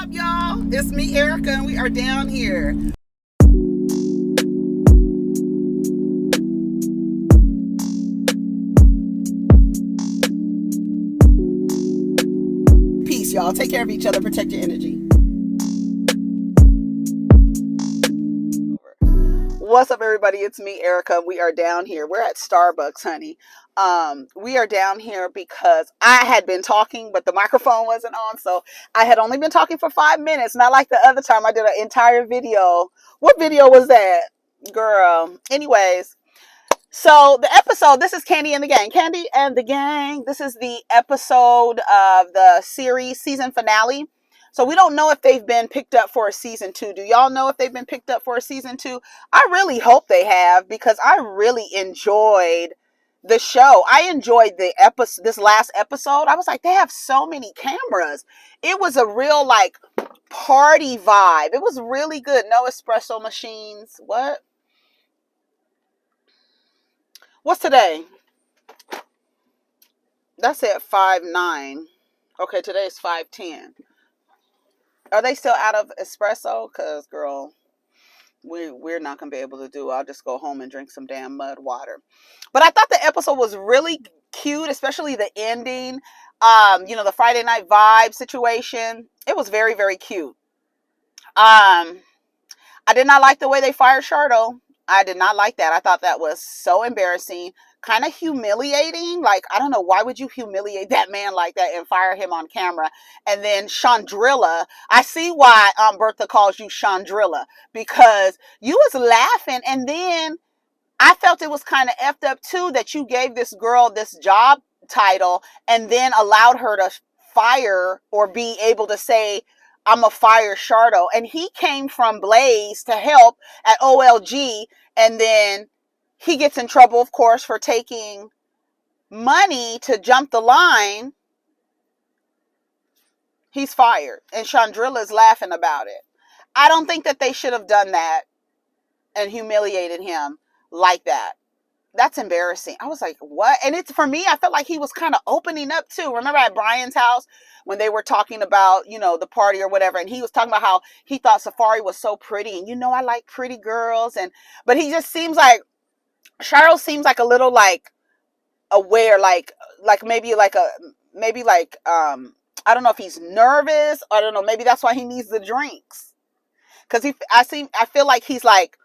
up, y'all? It's me, Erica, and we are down here. Peace, y'all. Take care of each other. Protect your energy. What's up, everybody? It's me, Erica. We are down here. We're at Starbucks, honey. We are down here because I had been talking, but the microphone wasn't on. So I had only been talking for 5 minutes, not like the other time I did an entire video. What video was that, girl? Anyways, so the episode, this is Kandi and the Gang. Kandi and the Gang. This is the episode of the series season finale. So we don't know if they've been picked up for a season 2. Do y'all know if they've been picked up for a season 2? I really hope they have, because I really enjoyed the show. I enjoyed the episode, this last episode. I was like, they have so many cameras. It was a real like party vibe. It was really good. No espresso machines. What's today? That's at 5/9. Okay, today's 5/10. Are they still out of espresso? Because, girl, we're not going to be able to do it. I'll just go home and drink some damn mud water. But I thought the episode was really cute, especially the ending. The Friday night vibe situation. It was very, very cute. I did not like the way they fired Shardo. I did not like that. I thought that was so embarrassing, kind of humiliating. Like, I don't know, why would you humiliate that man like that and fire him on camera? And then Shawndreca, I see why Bertha calls you Shawndreca, because you was laughing, and then I felt it was kind of effed up too that you gave this girl this job title and then allowed her to fire or be able to say, I'm a fire Shardo. And he came from Blaze to help at OLG, and then he gets in trouble, of course, for taking money to jump the line. He's fired, and Shawndreca is laughing about it. I don't think that they should have done that and humiliated him like that. That's embarrassing. I was like, what? And it's, for me, I felt like he was kind of opening up too. Remember at Brian's house when they were talking about, the party or whatever, and he was talking about how he thought Safari was so pretty, and I like pretty girls, but he just seems like, Cheryl seems like a little like aware, like maybe like I don't know if he's nervous. I don't know. Maybe that's why he needs the drinks. Cause I feel like he's like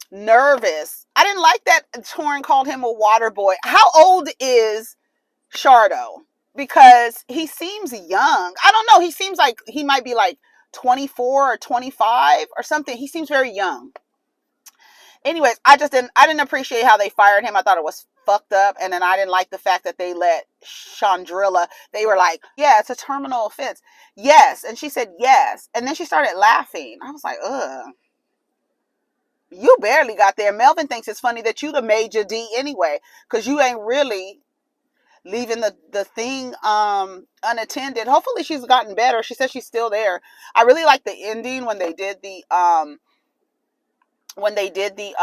nervous. I didn't like that Torin called him a water boy. How old is Shardo? Because he seems young. I don't know. He seems like he might be like 24 or 25 or something. He seems very young. Anyways, I didn't appreciate how they fired him. I thought it was fucked up. And then I didn't like the fact that they let Shawndreca, they were like, yeah, it's a terminal offense. Yes. And she said yes. And then she started laughing. I was like, ugh. You barely got there. Melvin thinks it's funny that you the major D anyway, because you ain't really leaving the thing unattended. Hopefully she's gotten better. She says she's still there. I really like the ending when they did the did the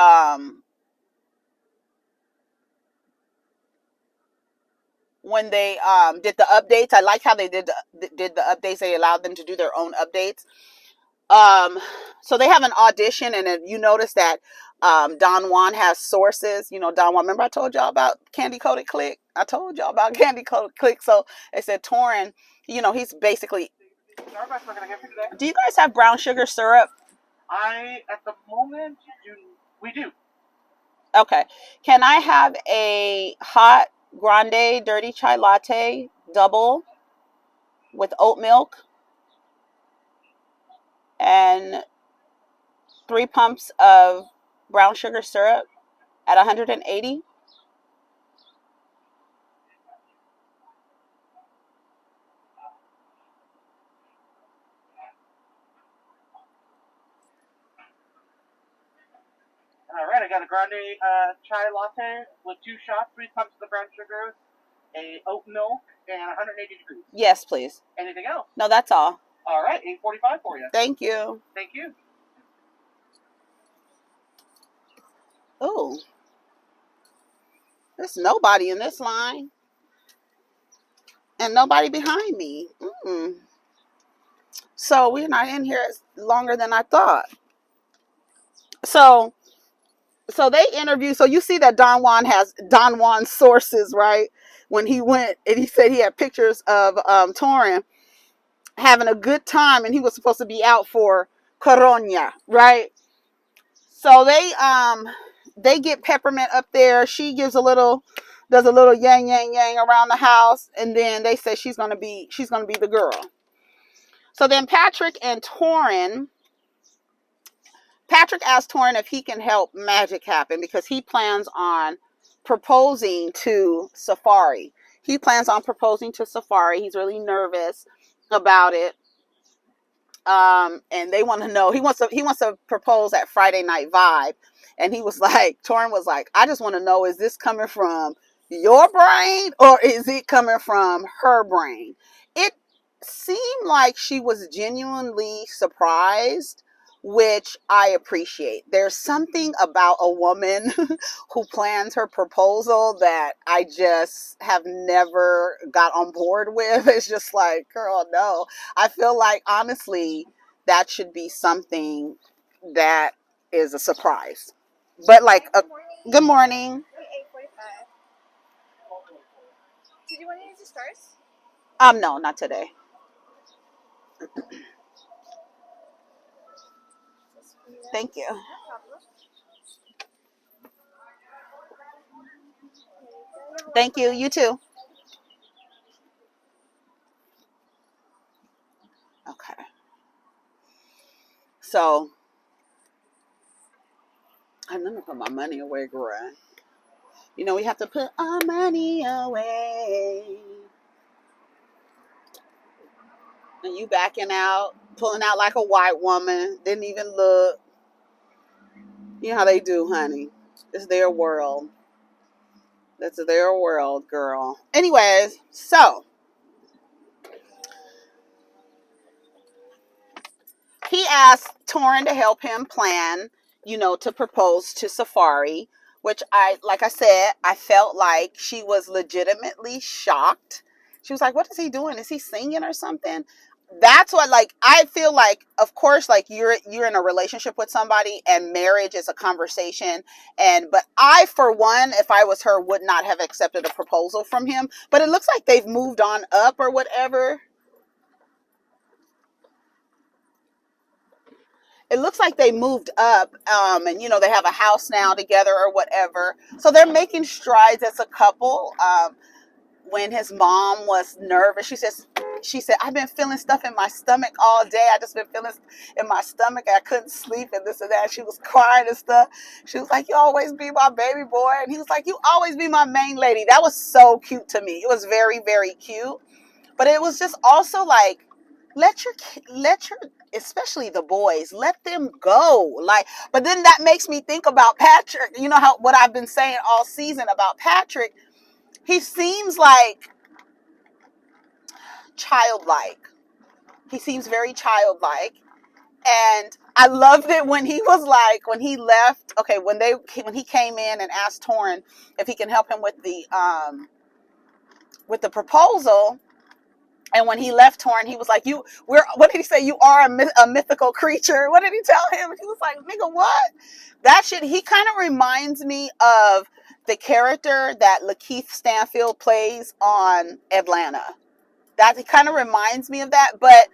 updates. I like how they did the updates. They allowed them to do their own updates. So they have an audition, and then you notice that Don Juan has sources. Don Juan, remember I told y'all about Candy Coated Click? I told y'all about Candy Coated Click. So they said Torin, he's basically... Do you guys have brown sugar syrup? At the moment, we do. Okay. Can I have a hot grande dirty chai latte double with oat milk and 3 pumps of brown sugar syrup at 180? All right, I got a grande chai latte with 2 shots, 3 pumps of the brown sugar, a oat milk, and 180 degrees. Yes, please. Anything else? No, that's all. All right, $8.45 for you. Thank you. Thank you. Oh, there's nobody in this line. And nobody behind me. So we're not in here longer than I thought. So they interview. So you see that Don Juan has Don Juan sources, right? When he went and he said he had pictures of Torin having a good time, and he was supposed to be out for Coronia, right? So they get Peppermint up there. She gives does a little yang yang yang around the house, and then they say she's gonna be the girl. So then Patrick asked Torin if he can help magic happen because he plans on proposing to Safari. He's really nervous about it. And they want to know, he wants to propose at Friday Night Vibe. And Torin was like, I just want to know, is this coming from your brain or is it coming from her brain? It seemed like she was genuinely surprised, which I appreciate. There's something about a woman who plans her proposal that I just have never got on board with. It's just like, girl, no. I feel like, honestly, that should be something that is a surprise. But like, good morning. 8:45. Did you want to use the stars? No, not today. Thank you. Thank you. You too. Okay. So, I'm gonna put my money away, girl. You know, we have to put our money away. And you backing out, pulling out like a white woman, didn't even look. You know how they do, honey. It's their world. That's their world, girl. Anyways, so he asked Torin to help him plan, to propose to Safari, which like I said, I felt like she was legitimately shocked. She was like, what is he doing? Is he singing or something? That's what, like, I feel like, of course, like you're in a relationship with somebody and marriage is a conversation. But I, for one, if I was her, would not have accepted a proposal from him. But it looks like they've moved on up or whatever. It looks like they moved up, and they have a house now together or whatever. So they're making strides as a couple. When his mom was nervous, she said, I've been feeling stuff in my stomach all day. I just been feeling in my stomach. I couldn't sleep and this and that. She was crying and stuff. She was like, you always be my baby boy. And he was like, you always be my main lady. That was so cute to me. It was very, very cute. But it was just also like, let your especially the boys, let them go. Like, but then that makes me think about Patrick. You know what I've been saying all season about Patrick. He seems like childlike. He seems very childlike. And I loved it when he was like, when he left, okay, when he came in and asked Torin if he can help him with the proposal. And when he left Torin, he was like, what did he say? You are a mythical creature. What did he tell him? He was like, nigga, what? He kind of reminds me of the character that Lakeith Stanfield plays on Atlanta. That he kind of reminds me of that, but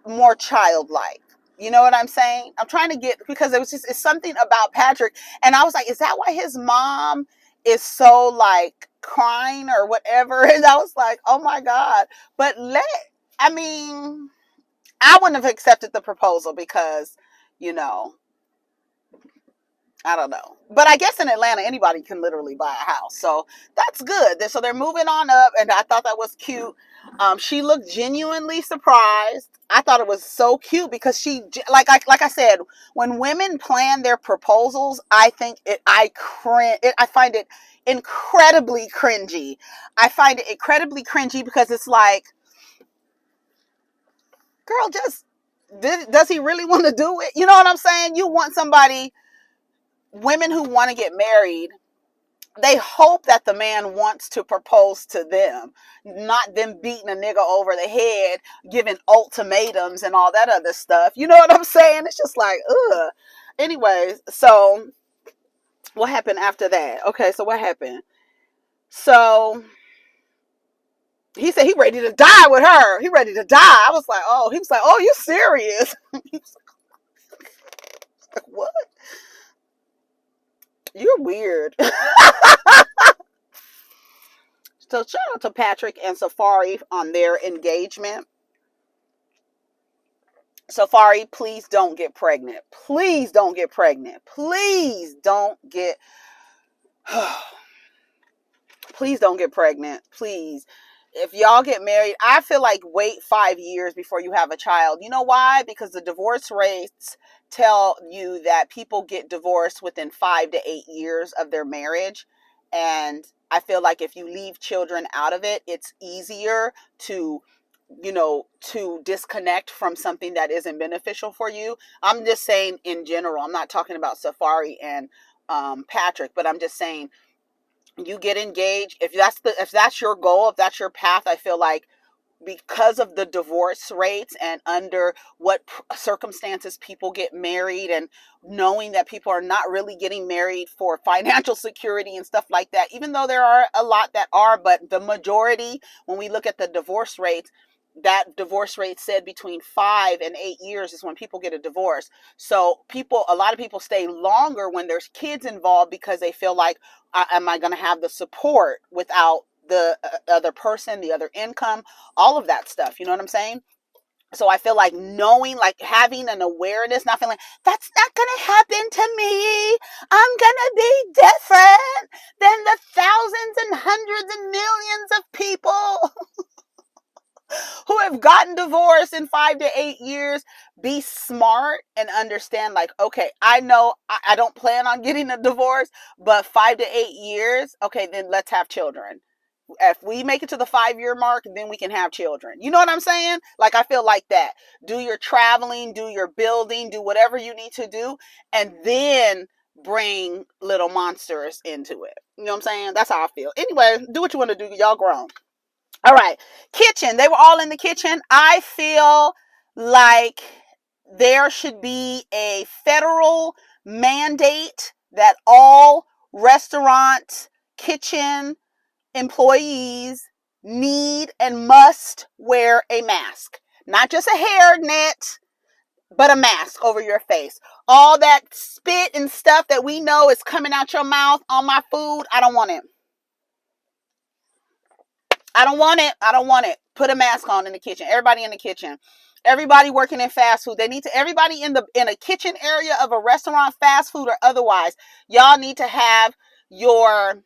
more childlike. You know what I'm saying? I'm trying to get, because it's something about Patrick. And I was like, is that why his mom is so like crying or whatever? And I was like, oh my God. But I wouldn't have accepted the proposal because, I don't know. But I guess in Atlanta, anybody can literally buy a house. So that's good. So they're moving on up. And I thought that was cute. She looked genuinely surprised. I thought it was so cute because she, like I said, when women plan their proposals, I find it incredibly cringy. I find it incredibly cringy because it's like, girl, does he really want to do it? You know what I'm saying? You want somebody, women who want to get married, they hope that the man wants to propose to them, not them beating a nigga over the head, giving ultimatums and all that other stuff. You know what I'm saying? It's just like, ugh. Anyways, so what happened after that? Okay, so what happened? So he said he ready to die with her. He ready to die. I was like, oh, he was like, oh, you serious? He was like, what? You're weird. So shout out to Patrick and Safari on their engagement. Safari, please don't get pregnant. Please don't get pregnant. Please don't get please don't get pregnant. Please. If y'all get married, I feel like wait 5 years before you have a child. You know why? Because the divorce rates tell you that people get divorced within 5 to 8 years of their marriage. And I feel like if you leave children out of it, it's easier to, to disconnect from something that isn't beneficial for you. I'm just saying in general. I'm not talking about Safari and Patrick, but I'm just saying, you get engaged, if that's your goal, if that's your path, I feel like because of the divorce rates and under what circumstances people get married, and knowing that people are not really getting married for financial security and stuff like that, even though there are a lot that are, but the majority, when we look at the divorce rates, that divorce rate said between 5 and 8 years is when people get a divorce. So a lot of people stay longer when there's kids involved, because they feel like, am I going to have the support without the other person, the other income, all of that stuff. You know what I'm saying? So I feel like knowing, like having an awareness, not feeling that's not going to happen to me. I'm going to be different than the thousands and hundreds and millions of people who have gotten divorced in 5 to 8 years. Be smart and understand, like, okay, I know I don't plan on getting a divorce, but 5 to 8 years, okay, then let's have children. If we make it to the 5-year mark, then we can have children. You know what I'm saying? Like, I feel like that. Do your traveling, do your building, do whatever you need to do, and then bring little monsters into it. You know what I'm saying? That's how I feel. Anyway, do what you want to do. Y'all grown. All right. Kitchen. They were all in the kitchen. I feel like there should be a federal mandate that all restaurants, kitchen employees need and must wear a mask. Not just a hair net, but a mask over your face. All that spit and stuff that we know is coming out your mouth on my food, I don't want it. I don't want it. I don't want it. Put a mask on in the kitchen. Everybody in the kitchen. Everybody working in fast food. They need to, everybody in a kitchen area of a restaurant, fast food or otherwise, y'all need to have your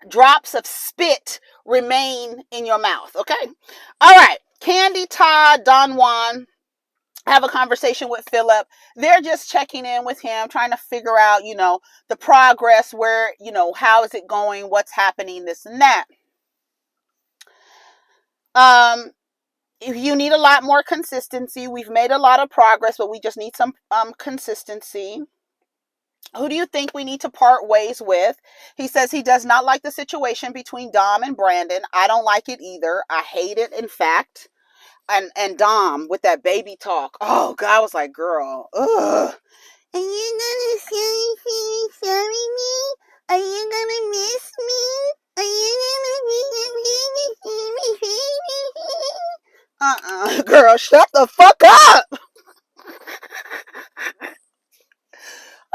drops of spit remain in your mouth. Okay. All right. Kandi, Todd, Don Juan have a conversation with Phillip. They're just checking in with him, trying to figure out, the progress, where, how is it going? What's happening? This and that. You need a lot more consistency. We've made a lot of progress, but we just need some consistency. Who do you think we need to part ways with? He says he does not like the situation between Dom and Brandon. I don't like it either. I hate it, in fact. And Dom with that baby talk. Oh, God, I was like, girl, ugh. Are you gonna sorry me? Are you gonna miss me? Are you gonna girl, shut the fuck up.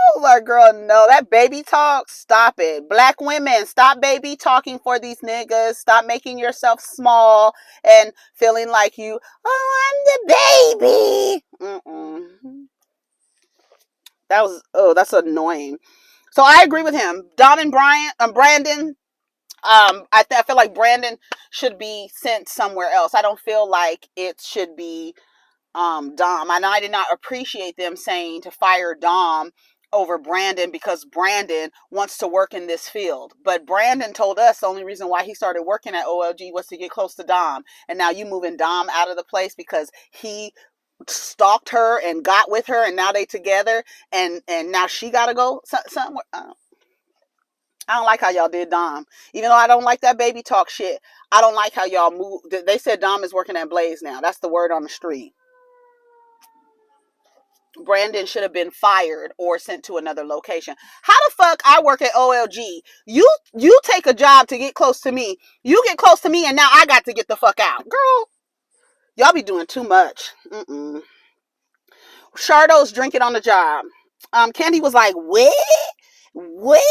I was like, girl, no, that baby talk, stop it. Black women, stop baby talking for these niggas. Stop making yourself small and feeling like you, I'm the baby. That's annoying. So I agree with him. Dom and Brandon, I feel like Brandon should be sent somewhere else. I don't feel like it should be Dom. And I did not appreciate them saying to fire Dom over Brandon because Brandon wants to work in this field. But Brandon told us the only reason why he started working at OLG was to get close to Dom. And now you moving Dom out of the place because he stalked her and got with her, and now they together, and now she gotta go somewhere. I don't like how y'all did Dom. Even though I don't like that baby talk shit, I don't like how y'all move. They said Dom is working at Blaze now. That's the word on the street. Brandon should have been fired or sent to another location. How the fuck I work at OLG? You take a job to get close to me. You get close to me and now I got to get the fuck out. Girl, y'all be doing too much. Shardo's drinking on the job. Candy was like, what? What?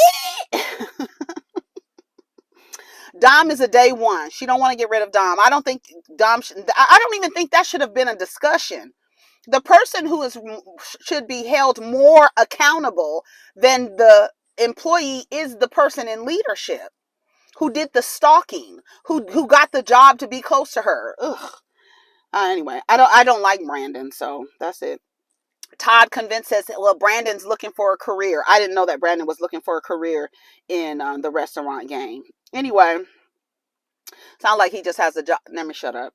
Dom is a day one. She don't want to get rid of Dom. I don't think I don't even think that should have been a discussion. The person who should be held more accountable than the employee is the person in leadership who did the stalking, who got the job to be close to her. Ugh. Anyway, I don't like Brandon, so that's it. Todd convinces, well, Brandon's looking for a career. I didn't know that Brandon was looking for a career in the restaurant game. Anyway, sounds like he just has a job. Let me shut up.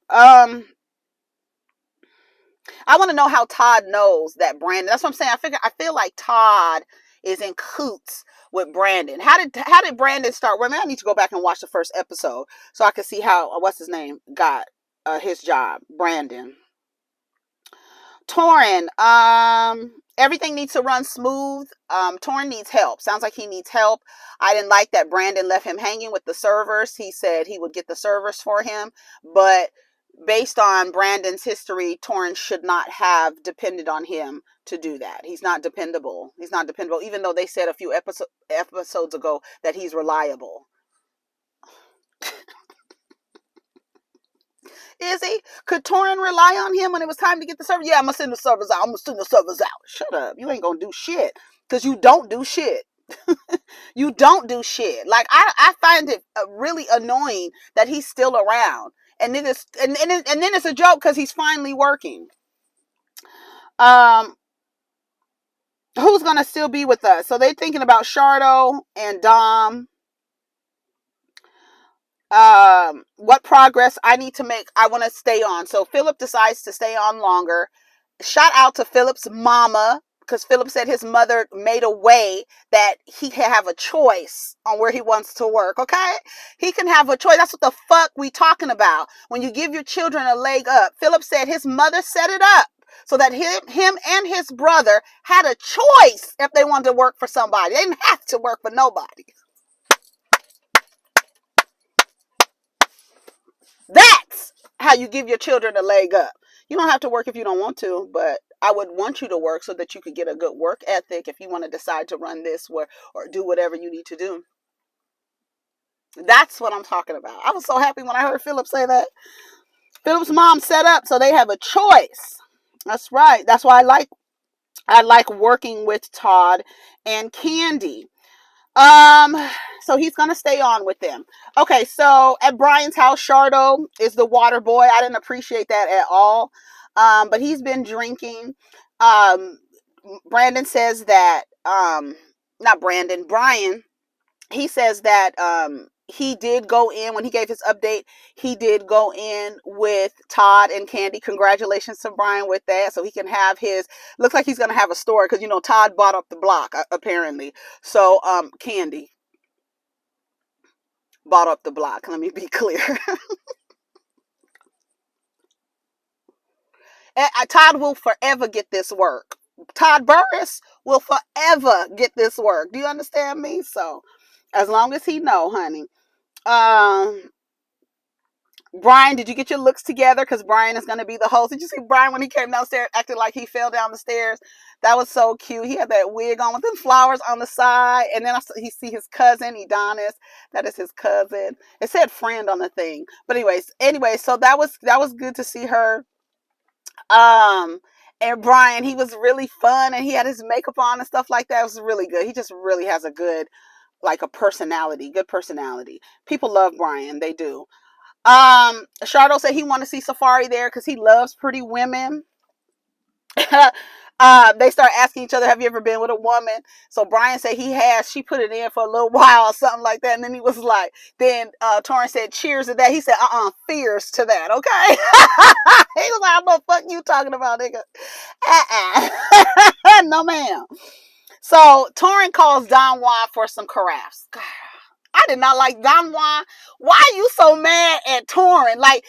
I want to know how Todd knows that Brandon. That's what I'm saying. I feel like Todd is in coots with Brandon. How did Brandon start? Well, maybe I need to go back and watch the first episode so I can see how what's his name got his job. Brandon. Torin. Everything needs to run smooth. Torin needs help. Sounds like he needs help. I didn't like that Brandon left him hanging with the servers. He said he would get the servers for him, but based on Brandon's history, Torin should not have depended on him to do that. He's not dependable. He's not dependable, even though they said a few episodes ago that he's reliable. Is he? Could Torin rely on him when it was time to get the servers? Yeah, I'm going to send the servers out. I'm going to send the servers out. Shut up. You ain't going to do shit because you don't do shit. You don't do shit. Like, I find it really annoying that he's still around. And then it's a joke because he's finally working. Who's gonna still be with us? So they're thinking about Shardo and Dom. What progress I need to make. I want to stay on. So Phillip decides to stay on longer. Shout out to Phillip's mama, because Phillip said his mother made a way that he can have a choice on where he wants to work, okay? He can have a choice. That's what the fuck we talking about. When you give your children a leg up. Phillip said his mother set it up so that him and his brother had a choice if they wanted to work for somebody. They didn't have to work for nobody. That's how you give your children a leg up. You don't have to work if you don't want to, but I would want you to work so that you could get a good work ethic if you want to decide to run this or do whatever you need to do. That's what I'm talking about. I was so happy when I heard Phillip say that. Phillip's mom set up so they have a choice. That's right. That's why I like working with Todd and Kandi. So he's gonna stay on with them. Okay, so at Brian's house, Shardo is the water boy. I didn't appreciate that at all. But he's been drinking. Brandon says that not Brandon, Brian, he says that he did go in when he gave his update. He did go in with Todd and Kandi. Congratulations to Brian with that. So he can have his, looks like he's going to have a store because, Todd bought up the block apparently. So Kandi bought up the block. Let me be clear. Todd will forever get this work. Todd Burris will forever get this work. Do you understand me? So as long as he know, honey. Brian, did you get your looks together? Because Brian is going to be the host. Did you see Brian when he came downstairs acting like he fell down the stairs? That was so cute. He had that wig on with them flowers on the side. And then he see his cousin, Adonis. That is his cousin. It said friend on the thing. But anyway, so that was good to see her. And Brian, he was really fun and he had his makeup on and stuff like that. It was really good. He just really has a good, like a personality, good personality. People love Brian. They do. Shardo said he want to see Safari there because he loves pretty women. They start asking each other, have you ever been with a woman? So Brian said he has. She put it in for a little while or something like that. And then he was like, then Torin said cheers to that. He said, fears to that, okay? He was like, I know fuck you talking about, nigga. No, ma'am. So Torin calls Don Juan for some carafes. I did not like Don Juan. Why are you so mad at Torin? Like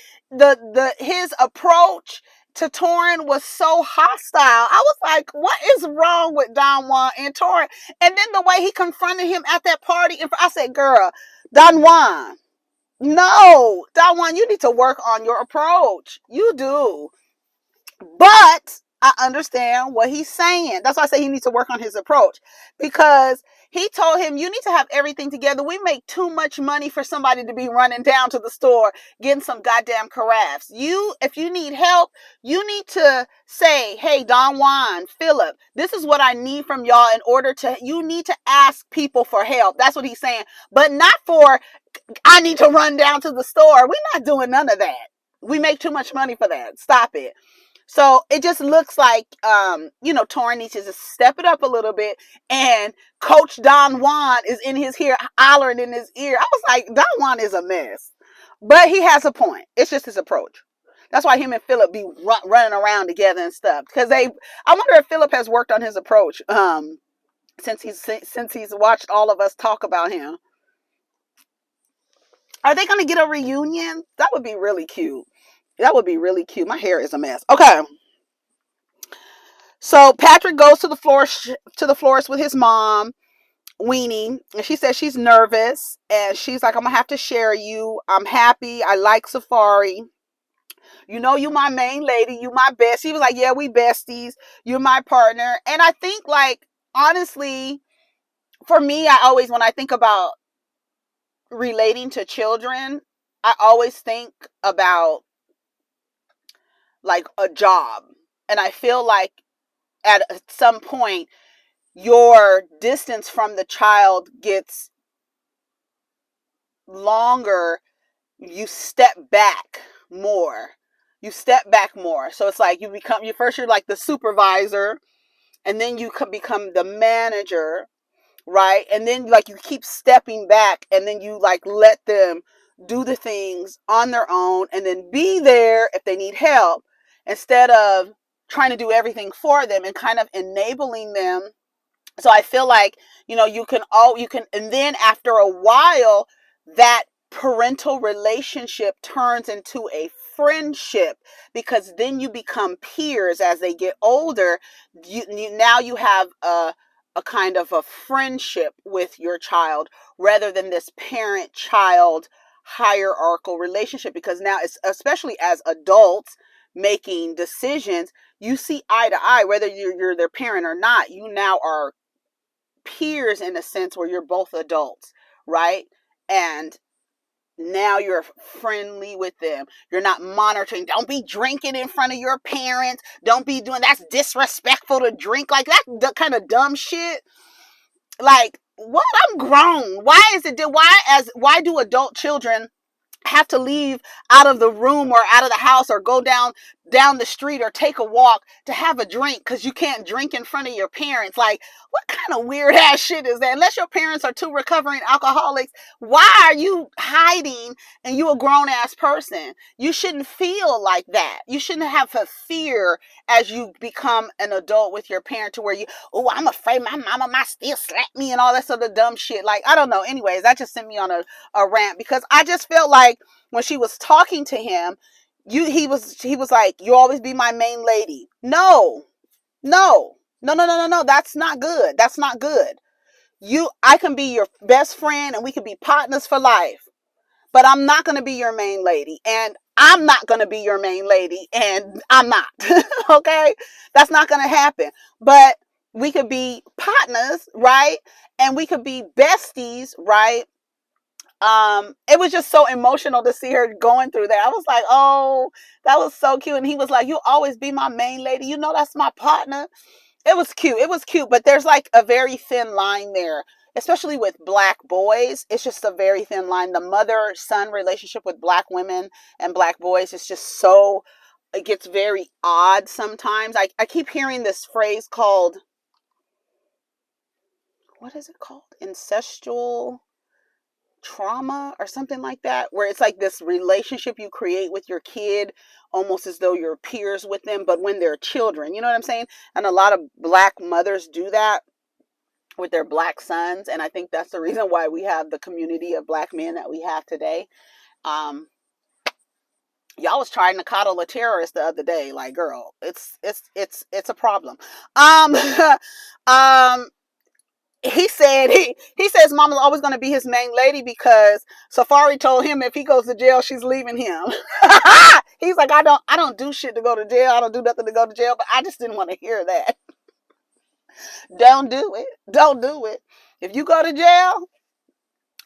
his approach to Torin was so hostile. I was like, what is wrong with Don Juan and Torin? And then the way he confronted him at that party, and I said, girl, Don Juan, no, Don Juan, you need to work on your approach. You do. But I understand what he's saying. That's why I say he needs to work on his approach, because he told him, you need to have everything together. We make too much money for somebody to be running down to the store getting some goddamn carafes. If you need help, you need to say, hey, Don Juan, Phillip, this is what I need from y'all you need to ask people for help. That's what he's saying. But not for, I need to run down to the store. We're not doing none of that. We make too much money for that. Stop it. So it just looks like, Torin needs to just step it up a little bit. And Coach Don Juan is in his ear, hollering in his ear. I was like, Don Juan is a mess. But he has a point. It's just his approach. That's why him and Phillip be running around together and stuff. Because I wonder if Phillip has worked on his approach since he's watched all of us talk about him. Are they going to get a reunion? That would be really cute. That would be really cute. My hair is a mess. Okay. So Patrick goes to the florist with his mom, Weenie, and she says she's nervous, and she's like, I'm gonna have to share you. I'm happy. I like Safari. You know, you my main lady. You my best. He was like, yeah, we besties. You're my partner. And I think, like, honestly, for me, when I think about relating to children, I always think about like a job. And I feel like at some point your distance from the child gets longer. You step back more. So it's like you're like the supervisor, and then you could become the manager, right? And then like you keep stepping back, and then you like let them do the things on their own, and then be there if they need help, instead of trying to do everything for them and kind of enabling them. So I feel like, you can, and then after a while, that parental relationship turns into a friendship, because then you become peers as they get older. Now you have a kind of a friendship with your child, rather than this parent-child hierarchical relationship, because now it's, especially as adults making decisions, you see eye to eye, whether you're their parent or not. You now are peers in a sense where you're both adults, right? And now you're friendly with them. You're not monitoring. Don't be drinking in front of your parents. Don't be doing, that's disrespectful to drink, like that kind of dumb shit. Like, what? I'm grown. Why do adult children have to leave out of the room or out of the house, or go down the street or take a walk to have a drink because you can't drink in front of your parents? Like, what kind of weird ass shit is that? Unless your parents are two recovering alcoholics, why are you hiding and you a grown ass person? You shouldn't feel like that. You shouldn't have a fear as you become an adult with your parent, to where I'm afraid my mama might still slap me and all that sort of dumb shit. Like, I don't know. Anyways, that just sent me on a rant, because I just felt like when she was talking to him, he was like, you always be my main lady. No. That's not good. I can be your best friend, and we can be partners for life, but I'm not going to be your main lady, and I'm not going to be your main lady, and I'm not. Okay? That's not going to happen. But we could be partners, right? And we could be besties, right? It was just so emotional to see her going through that. I was like, oh, that was so cute. And he was like, you always be my main lady. That's my partner. It was cute. But there's like a very thin line there, especially with Black boys. It's just a very thin line. The mother-son relationship with Black women and Black boys is just so, it gets very odd sometimes. I keep hearing this phrase called, what is it called? Incestual trauma or something like that, where it's like this relationship you create with your kid almost as though you're peers with them, but when they're children, you know what I'm saying? And a lot of Black mothers do that. with their black sons. And I think that's the reason why we have the community of black men that we have today. Um, y'all was trying to coddle a terrorist the other day. Like, girl, it's a problem. Um, um, he said he says mama's always going to be his main lady because Safari told him if he goes to jail, she's leaving him. He's like, I don't do shit to go to jail. I don't do nothing to go to jail. But I just didn't want to hear that. Don't do it. Don't do it. If you go to jail,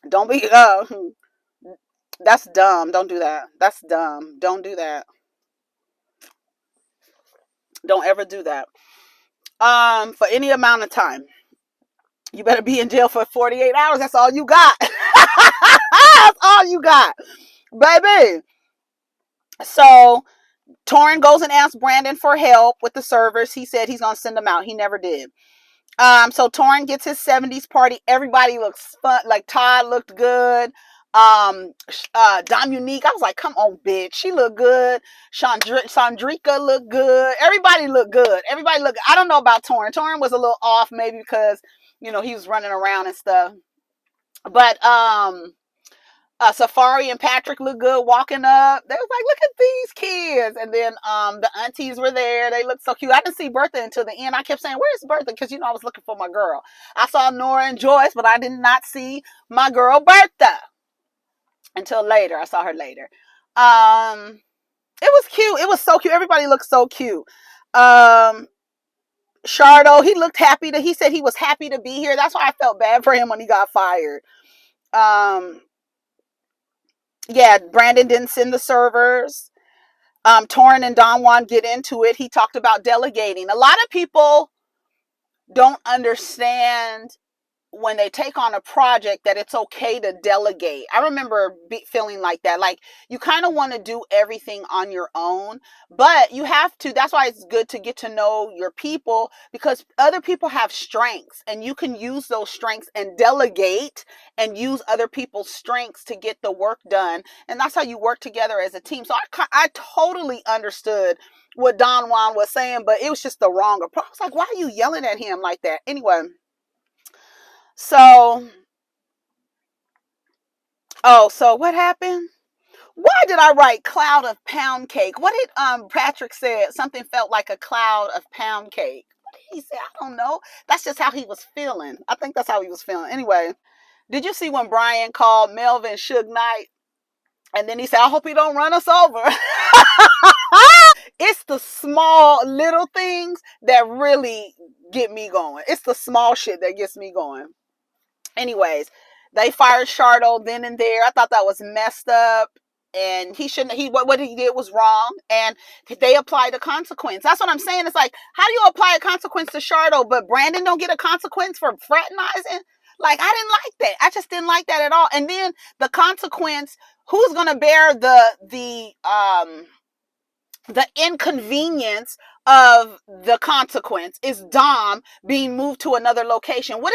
don't be. That's dumb. Don't do that. That's dumb. Don't do that. Don't ever do that. For any amount of time. You better be in jail for 48 hours. That's all you got. That's all you got, baby. So Torin goes and asks Brandon for help with the servers. He said he's gonna send them out. He never did. So Torin gets his 70s party. Everybody looks fun. Like Todd looked good. Dominique, I was like, come on, bitch. She looked good. Shawndreca looked good. Everybody looked good. Everybody looked. I don't know about Torin. Torin was a little off, maybe because he was running around and stuff. But Safari and Patrick looked good walking up. They was like, look at these kids. And then the aunties were there. They looked so cute. I didn't see Bertha until the end. I kept saying, where's Bertha? Because, I was looking for my girl. I saw Nora and Joyce, but I did not see my girl Bertha until later. I saw her later. It was cute. It was so cute. Everybody looked so cute. Shardo, he looked happy. He said he was happy to be here. That's why I felt bad for him when he got fired. Yeah, Brandon didn't send the servers. Torin and Don Juan get into it. He talked about delegating. A lot of people don't understand when they take on a project that it's okay to delegate. I remember feeling like that. Like, you kind of want to do everything on your own, but you have to. That's why it's good to get to know your people, because other people have strengths and you can use those strengths and delegate and use other people's strengths to get the work done. And that's how you work together as a team. So I totally understood what Don Juan was saying, but it was just the wrong approach. I was like, why are you yelling at him like that? Anyway. So what happened? Why did I write cloud of pound cake? What did Patrick said? Something felt like a cloud of pound cake. What did he say? I don't know. That's just how he was feeling. I think that's how he was feeling. Anyway, did you see when Brian called Melvin Suge Knight? And then he said, I hope he don't run us over. It's the small little things that really get me going. It's the small shit that gets me going. Anyways, they fired Shardo then and there. I thought that was messed up, and he shouldn't. What he did was wrong, and they applied a consequence. That's what I'm saying. It's like, how do you apply a consequence to Shardo, but Brandon don't get a consequence for fraternizing? Like, I didn't like that. I just didn't like that at all. And then the consequence, who's gonna bear the inconvenience of the consequence is Dom being moved to another location. Who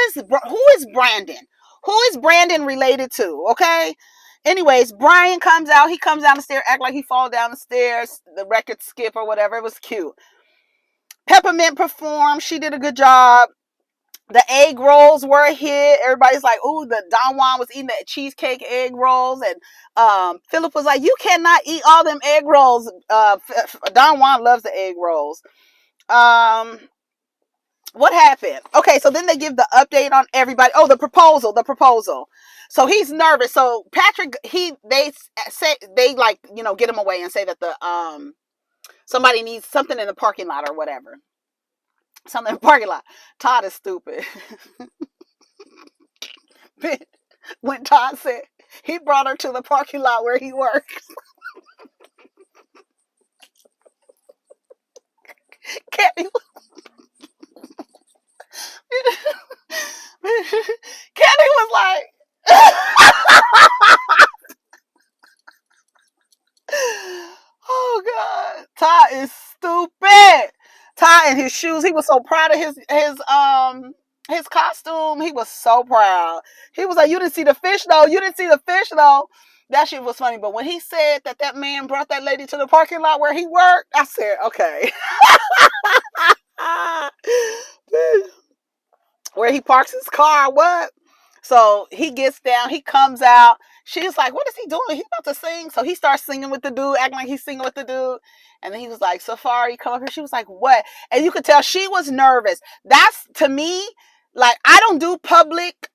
is Brandon? Who is Brandon related to? Okay. Anyways, Brian comes out. He comes down the stairs, act like he fall down the stairs. The record skip or whatever. It was cute. Peppermint performed. She did a good job. The egg rolls were a hit. Everybody's like, ooh, the Don Juan was eating the cheesecake egg rolls. And Phillip was like, you cannot eat all them egg rolls. Don Juan loves the egg rolls. What happened? Okay, so then they give the update on everybody. Oh, the proposal. So he's nervous. So Patrick, they say, they like, get him away and say that somebody needs something in the parking lot or whatever. Something in the parking lot. Todd is stupid. When Todd said he brought her to the parking lot where he works. Kenny was like, oh God, Todd is stupid. Todd and his shoes. He was so proud of his costume. He was so proud. He was like, you didn't see the fish though. You didn't see the fish though. That shit was funny. But when he said that man brought that lady to the parking lot where he worked, I said, okay. where he parks his car. What? So he gets down, he comes out. She's like, what is he doing? He's about to sing. So he starts singing with the dude, acting like he's singing with the dude. And then he was like, Safari, come up here. She was like, what? And you could tell she was nervous. That's, to me, like, I don't do public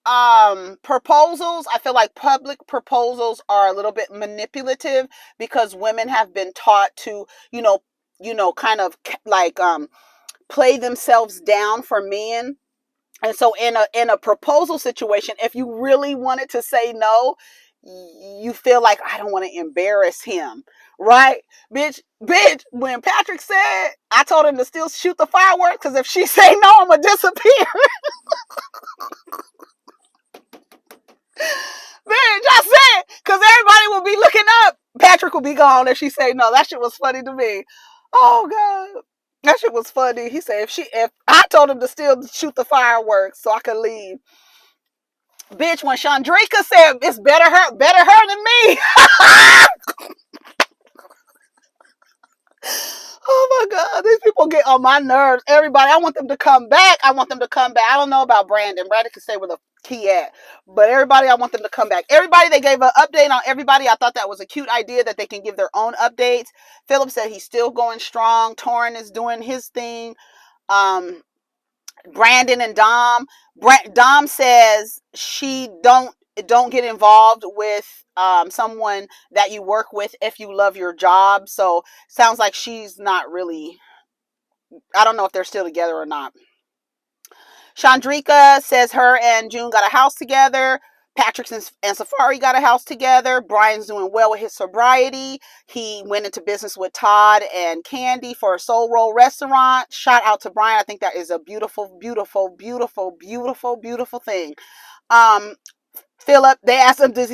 proposals. I feel like public proposals are a little bit manipulative because women have been taught to, kind of like play themselves down for men. And so in a proposal situation, if you really wanted to say no, you feel like, I don't want to embarrass him, right? Bitch, when Patrick said, I told him to still shoot the fireworks because if she say no, I'm going to disappear. Bitch, I said, because everybody will be looking up. Patrick will be gone if she say no. That shit was funny to me. Oh, God. That shit was funny. He said if I told him to still shoot the fireworks so I could leave. Bitch, when Shawndreca said it's better her than me. Oh my God, these people get on my nerves. Everybody, I want them to come back. I don't know about Brandon. Brandon can say where the key at. But everybody, I want them to come back. Everybody, they gave an update on everybody. I thought that was a cute idea that they can give their own updates. Phillip said he's still going strong. Torin is doing his thing. Brandon and Dom. Dom says she don't get involved with someone that you work with if you love your job. So sounds like she's not really. I don't know if they're still together or not. Shawndreca says her and June got a house together. Patrick and Safari got a house together. Brian's doing well with his sobriety. He went into business with Todd and Kandi for a soul roll restaurant. Shout out to Brian. I think that is a beautiful, beautiful, beautiful, beautiful, beautiful thing. Phillip, they asked him, do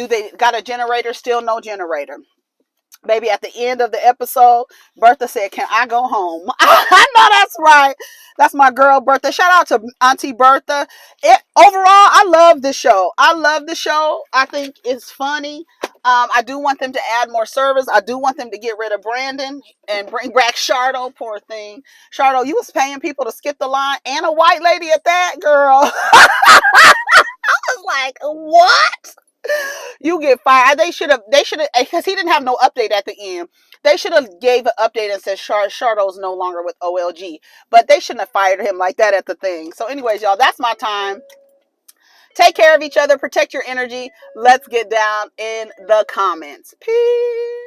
they got a generator? Still no generator. Baby, at the end of the episode, Bertha said, can I go home? I know that's right. That's my girl, Bertha. Shout out to Auntie Bertha. Overall, I love the show. I think it's funny. I do want them to add more servers. I do want them to get rid of Brandon and bring back Shardo, poor thing. Shardo, you was paying people to skip the line and a white lady at that, girl. I was like, what? You get fired. They should have, because he didn't have no update at the end. They should have gave an update and said Shardo's no longer with OLG. But they shouldn't have fired him like that at the thing. So anyways, y'all, that's my time. Take care of each other. Protect your energy. Let's get down in the comments. Peace.